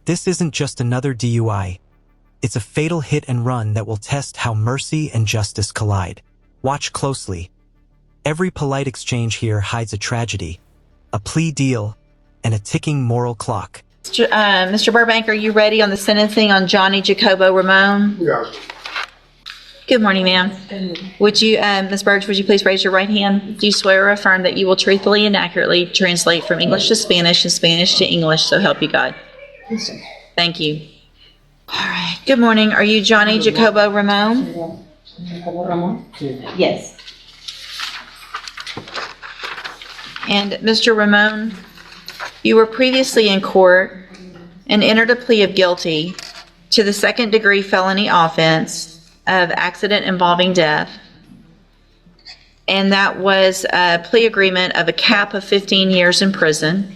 This isn't just another DUI. It's a fatal hit and run that will test how mercy and justice collide. Watch closely. Every polite exchange here hides a tragedy, a plea deal, and a ticking moral clock. Mr. Burbank, are you ready on the sentencing on Johnny Jacobo Raone? Yeah. Good morning, ma'am. Would you, Ms. Burge, would you please raise your right hand? Do you swear or affirm that you will truthfully and accurately translate from English to Spanish and Spanish to English, so help you God? Yes, sir. Thank you. All right. Good morning. Are you Johnny Jacobo Raone? Jacobo Raone? Yes. And Mr. Raone, you were previously in court and entered a plea of guilty to the second-degree felony offense of accident involving death, and that was a plea agreement of a cap of 15 years in prison.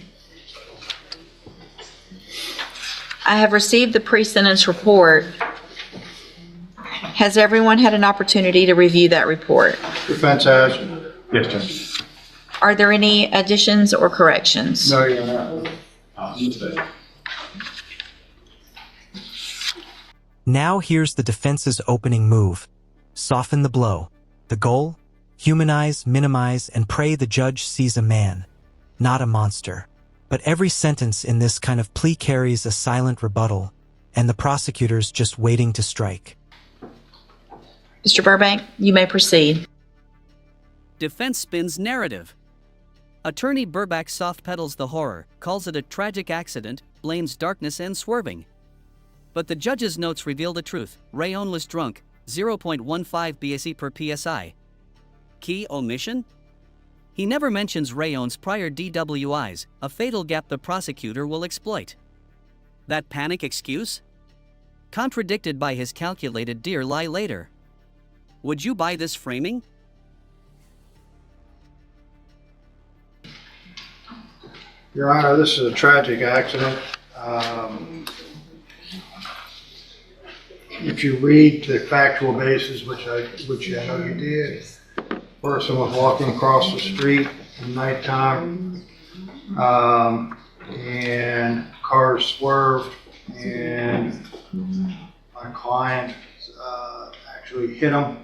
I have received the pre-sentence report. Has everyone had an opportunity to review that report? Defense has. Yes, Judge. Are there any additions or corrections? No, you're not. Now here's the defense's opening move. Soften the blow. The goal? Humanize, minimize, and pray the judge sees a man, not a monster. But every sentence in this kind of plea carries a silent rebuttal, and the prosecutor's just waiting to strike. Mr. Burbank, you may proceed. Defense spins narrative. Attorney Burbank soft pedals the horror, calls it a tragic accident, blames darkness and swerving. But the judge's notes reveal the truth. Raone was drunk, 0.15 BSE per PSI. Key omission? He never mentions Raone's prior DWIs, a fatal gap the prosecutor will exploit. That panic excuse? Contradicted by his calculated deer lie later. Would you buy this framing? Your Honor, this is a tragic accident. If you read the factual basis, which I know you did, person was walking across the street at nighttime, and cars swerved, and my client actually hit him.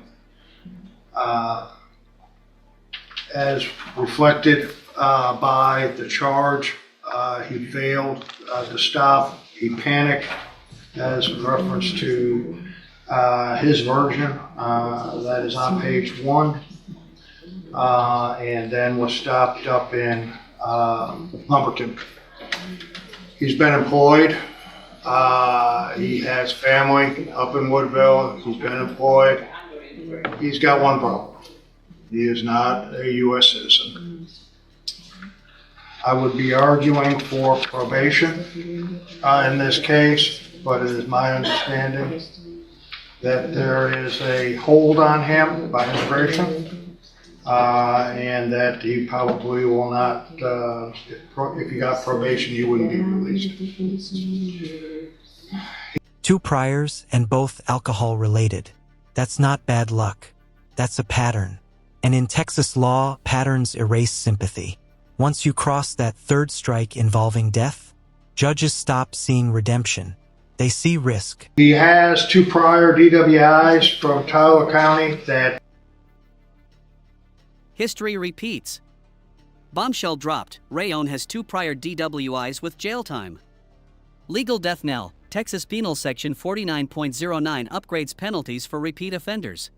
As reflected by the charge, he failed to stop. He panicked, as a reference to his version, that is on page 1, and then was stopped up in Lumberton. He's been employed. He has family up in Woodville. He's been employed. He's got one problem. He is not a U.S. citizen. I would be arguing for probation in this case, but it is my understanding that there is a hold on him by immigration, and that he probably will not, if he got probation, he wouldn't be released. 2 priors and both alcohol related. That's not bad luck. That's a pattern. And in Texas law, patterns erase sympathy. Once you cross that 3rd strike involving death, judges stop seeing redemption. They see risk. He has 2 prior DWIs from Tyler County that... History repeats. Bombshell dropped. Raone has 2 prior DWIs with jail time. Legal death knell. Texas Penal Section 49.09 upgrades penalties for repeat offenders.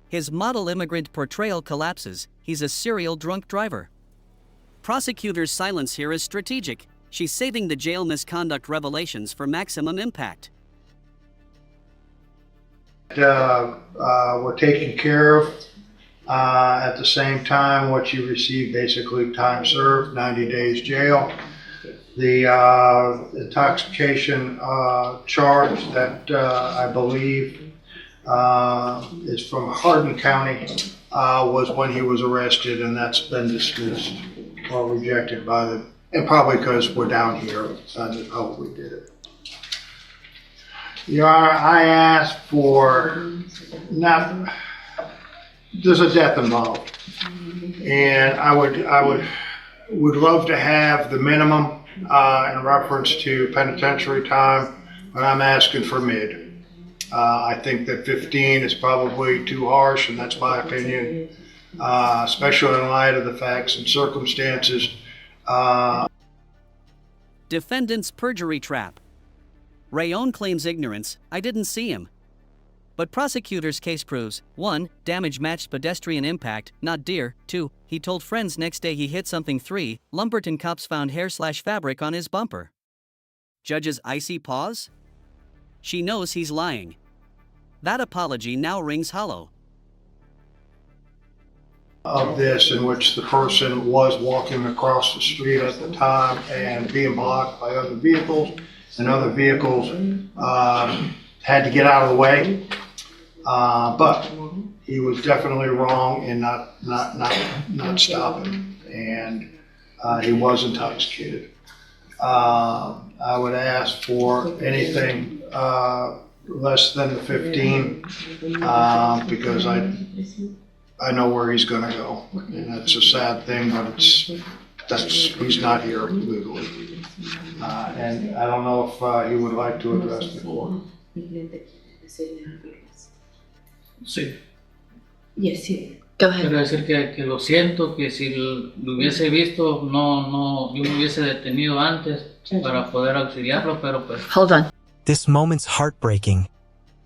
His model immigrant portrayal collapses. He's a serial drunk driver. Prosecutor's silence here is strategic. She's saving the jail misconduct revelations for maximum impact. Were taken care of. At the same time, what you receive, basically time served, 90 days jail. The intoxication charge that I believe is from Hardin County was when he was arrested, and that's been dismissed or rejected by the, and probably because we're down here, they probably did it. Your Honor, I asked for not, there's a death involved, and I would love to have the minimum in reference to penitentiary time, but I'm asking for mid. I think that 15 is probably too harsh, and that's my opinion, especially in light of the facts and circumstances. Defendant's perjury trap. Raone claims ignorance, I didn't see him. But prosecutor's case proves 1. Damage matched pedestrian impact, not deer. 2. He told friends next day he hit something. 3. Lumberton cops found hair/fabric on his bumper. Judge's icy pause? She knows he's lying. That apology now rings hollow. Of this, in which the person was walking across the street at the time and being blocked by other vehicles, and other vehicles had to get out of the way. But he was definitely wrong in not stopping, and he was intoxicated. I would ask for anything less than the 15 because I know where he's going to go, and that's a sad thing, but he's not here legally, and I don't know if he would like to address the court. Sí, Yes, sí. Go ahead. quiero decir que lo siento, que si lo hubiese visto, yo me hubiese detenido antes para poder auxiliarlo, pero pues Hold on. This moment's heartbreaking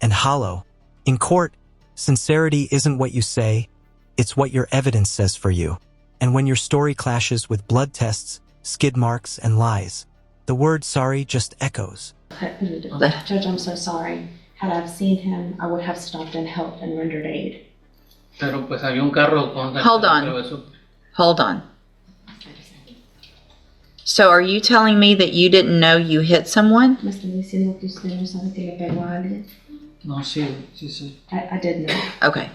and hollow. In court, sincerity isn't what you say, it's what your evidence says for you. And when your story clashes with blood tests, skid marks, and lies, the word sorry just echoes. Judge, I'm so sorry. Had I seen him, I would have stopped and helped and rendered aid. pero pues había un carro con Hold on. Hold on. So are you telling me that you didn't know you hit someone? ¿Me están diciendo que usted no sabe que le pegó a alguien? No, sí. I did know. Okay.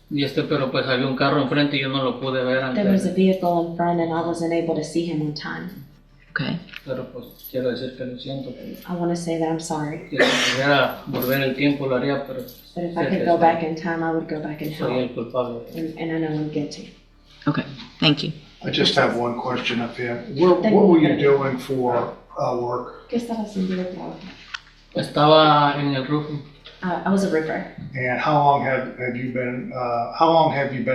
Pero pues había un carro enfrente y yo no lo pude ver There was a antes. vehicle in front and I wasn't able to see him on time. Okay. Pero pues quiero decir que lo siento. I want to say that I'm sorry. Que si pudiera volver el tiempo lo haría, pero But if I could go back in time, I would go back and soy help. el culpable. And I know I'm guilty. Okay. Thank you. I just have one question up here. What were you doing for work? ¿Qué estaba haciendo de trabajo? Estaba en el roofing I was a ripper. And how long have you been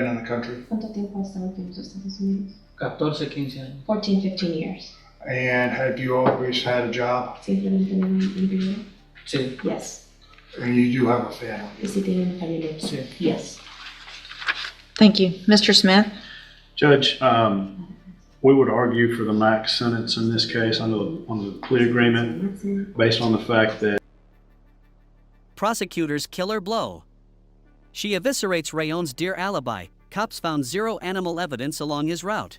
in the country? ¿Cuánto tiempo has estado aquí en los Estados Unidos? 14, 15 años. 14, 15 years. And have you always had a job? ¿Simplemente en un empleo? Sí, Yes. And you do have a family? ¿Y si tiene una familia? sí. Yes. Thank you. Mr. Smith? Judge, we would argue for the max sentence in this case on the plea agreement based on the fact that Prosecutor's killer blow. She eviscerates Rayone's deer alibi. Cops found 0 animal evidence along his route.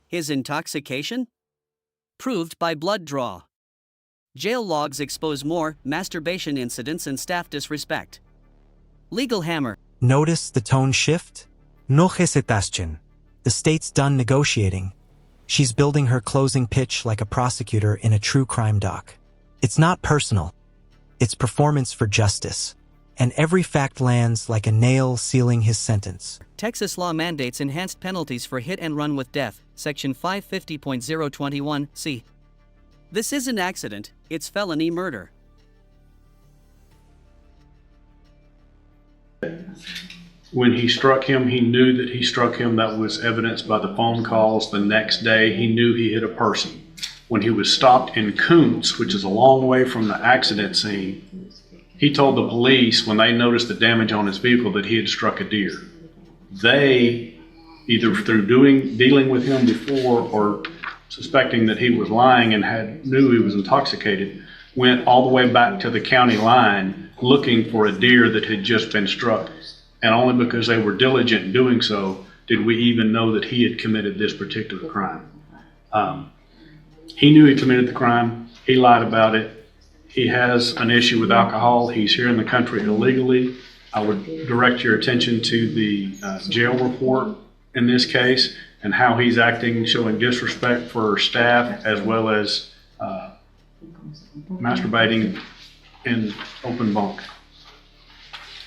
His intoxication? Proved by blood draw. Jail logs expose more masturbation incidents and staff disrespect. Legal hammer. Notice the tone shift? No hesitación. The state's done negotiating. She's building her closing pitch like a prosecutor in a true crime doc. It's not personal. It's performance for justice. And every fact lands like a nail sealing his sentence. Texas law mandates enhanced penalties for hit and run with death, Section 550.021c. This is an accident, it's felony murder. when he struck him, he knew that he struck him. That was evidenced by the phone calls the next day. He knew he hit a person. When he was stopped in Koontz, which is a long way from the accident scene, he told the police when they noticed the damage on his vehicle that he had struck a deer. They, either through dealing with him before or suspecting that he was lying and knew he was intoxicated, went all the way back to the county line looking for a deer that had just been struck. And only because they were diligent in doing so did we even know that he had committed this particular crime. He knew he committed the crime. He lied about it. He has an issue with alcohol. He's here in the country illegally. I would direct your attention to the jail report in this case and how he's acting, showing disrespect for staff as well as masturbating in open bunk.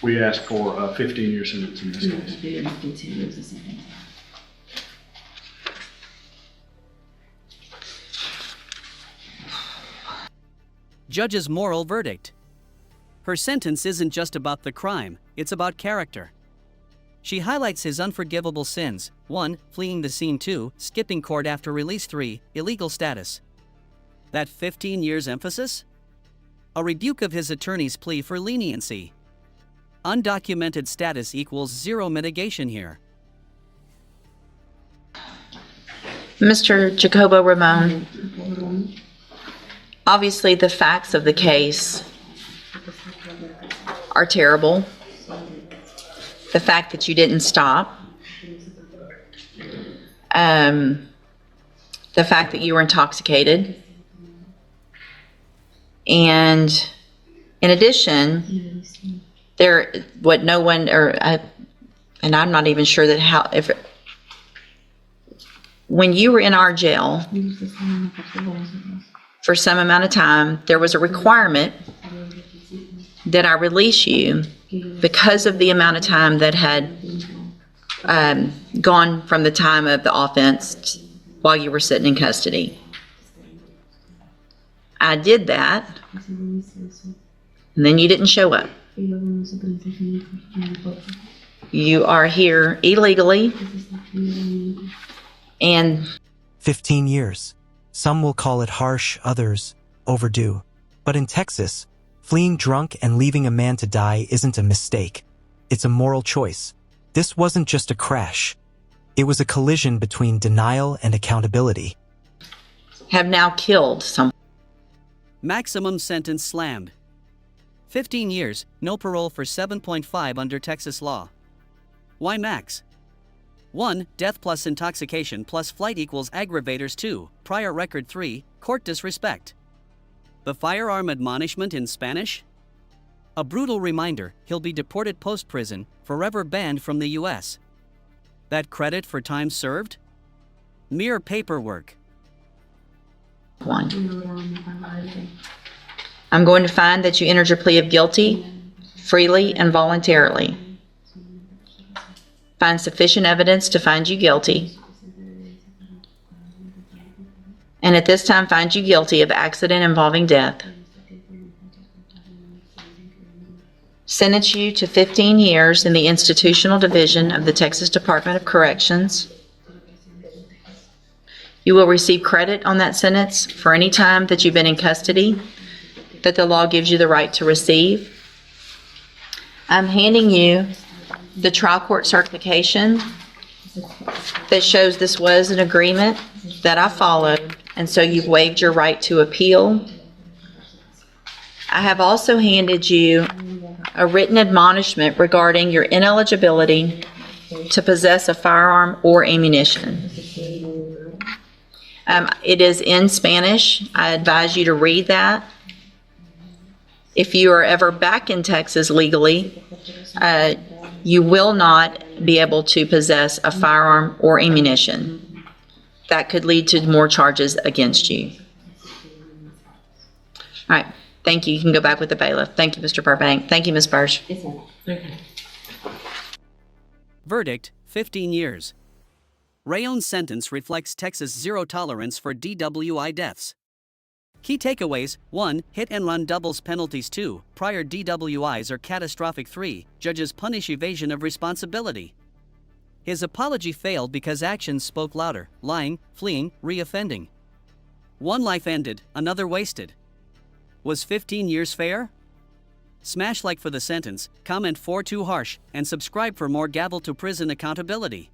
We ask for a 15-year sentence in this case. Judge's moral verdict. Her sentence isn't just about the crime, it's about character. She highlights his unforgivable sins: 1. Fleeing the scene; 2. Skipping court after release; 3. Illegal status. That 15 years emphasis? A rebuke of his attorney's plea for leniency. Undocumented status equals zero mitigation here. Mr. Jacobo Raone, obviously the facts of the case are terrible. The fact that you didn't stop, the fact that you were intoxicated, and in addition, what no one, and I'm not even sure that when you were in our jail for some amount of time, there was a requirement that I release you because of the amount of time that had gone from the time of the offense while you were sitting in custody. I did that, and then you didn't show up. You are here illegally, and 15 years. Some will call it harsh, others overdue. But in Texas, fleeing drunk and leaving a man to die isn't a mistake. It's a moral choice. This wasn't just a crash. It was a collision between denial and accountability. have now killed someone. Maximum sentence slammed. 15 years, no parole for 7.5 under Texas law. Why max? 1. Death plus intoxication plus flight equals aggravators. 2. Prior record. 3. Court disrespect. The firearm admonishment in Spanish? A brutal reminder he'll be deported post-prison, forever banned from the U.S. That credit for time served? Mere paperwork. I'm going to find that you entered your plea of guilty freely and voluntarily. Find sufficient evidence to find you guilty. And at this time, find you guilty of accident involving death. Sentence you to 15 years in the institutional division of the Texas Department of Corrections. You will receive credit on that sentence for any time that you've been in custody that the law gives you the right to receive. I'm handing you the trial court certification that shows this was an agreement that I followed, and so you've waived your right to appeal. I have also handed you a written admonishment regarding your ineligibility to possess a firearm or ammunition. It is in Spanish. I advise you to read that. If you are ever back in Texas legally, you will not be able to possess a firearm or ammunition. That could lead to more charges against you. All right. Thank you. You can go back with the bailiff. Thank you, Mr. Burbank. Thank you, Ms. Bursch. Verdict, 15 years. Raone's sentence reflects Texas' zero tolerance for DWI deaths. Key takeaways: 1. Hit and run doubles penalties. 2. Prior DWIs are catastrophic. 3. Judges punish evasion of responsibility. His apology failed because actions spoke louder: lying, fleeing, reoffending. One life ended, another wasted. Was 15 years fair? Smash like for the sentence, comment for too harsh, and subscribe for more gavel to prison accountability.